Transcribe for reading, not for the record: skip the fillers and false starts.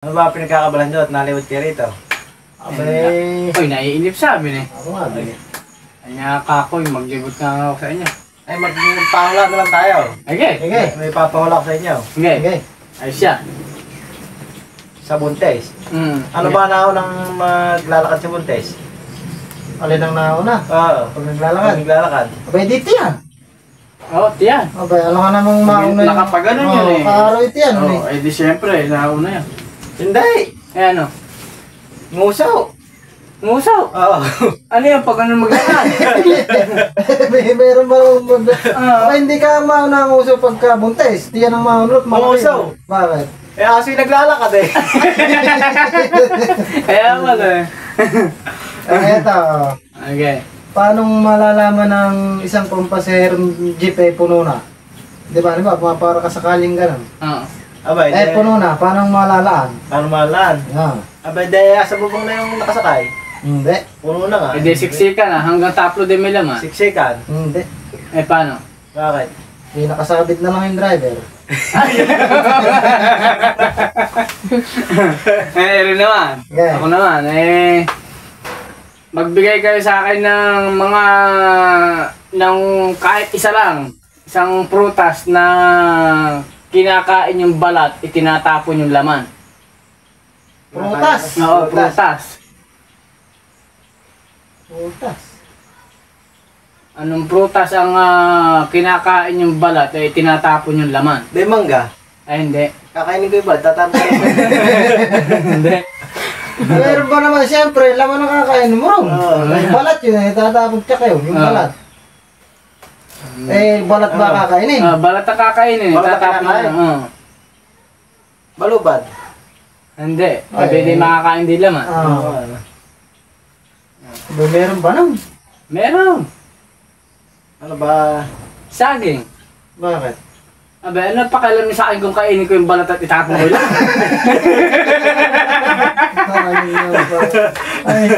Ano ba pinagkakabalan nyo at naliwat kayo rito? Abay. Uy, naiinip sa amin eh. Ako nga, din. Kanya kakoy, maglibot na ako sa inyo. Ay, magpahula na lang tayo. Okay. Sige. May papahula ko sa inyo. Okay. Sige. Ay siya. Sa Buntes. Ano ba na ako nang maglalakad sa Buntes? Alin ang nauna? Oo. Pag naglalakad. Naglalakad. Abay, dito yan. Oo, tiyan. Abay, alam ka namang mauna yun. Nakapaganon yun eh. Kaaraw ito yan. Oo, eh di syempre, nauna yan. Hindi! Eh ano? Ngusaw! Ngusaw. Oo. Ano yan, pag ano maglakad? Meron ba mag... Ah. Abay, hindi ka mauna ang uso pagka buntes. Di yan ang maunot. Ngusaw. Bakit? Eh, kasi naglalakad eh. Kaya pala eh. Eto. Okay. Paano malalaman ng isang pampaserong jeep ay puno na? Di ba? Para kasakaling ganun. Oo. Abay, Eh, puno na. Paano malalaan? Paano mahalaan? Yan. Abay, dahil sa bubong na yung nakasakay. Hindi. Puno na nga. Eh di siksika na, hanggang taplo din may laman. Siksikan. Hindi. Eh paano? Bakit? Hindi nakasabit na lang yung driver. Eh, rin naman. Okay. Ako naman, magbigay kayo sa akin ng kahit isa lang, isang prutas na kinakain yung balat, itinatapon yung laman. Prutas. Oo, prutas. Prutas. Anong prutas ang kinakain yung balat, itinatapon yung laman? Di mangga. Ay, hindi. Kakainin ko yung balat, tatapos ko. Hindi. Meron ba naman, siyempre, laman ang kakain mo ron. Oo. Yung balat yun, tatapon ka kayo, yung balat. Eh, balat ba kakainin? Balat na kakainin, Balat na itatapon kinakain? yung Balubad. Hindi. Ay. Sabi di makakain din laman. Ah. Meron ba naman? Meron. Ano ba? Saging. Bakit? Abe, ano pakialam niyo sa akin kung kainin ko yung balat at itapon ko lang? Ay,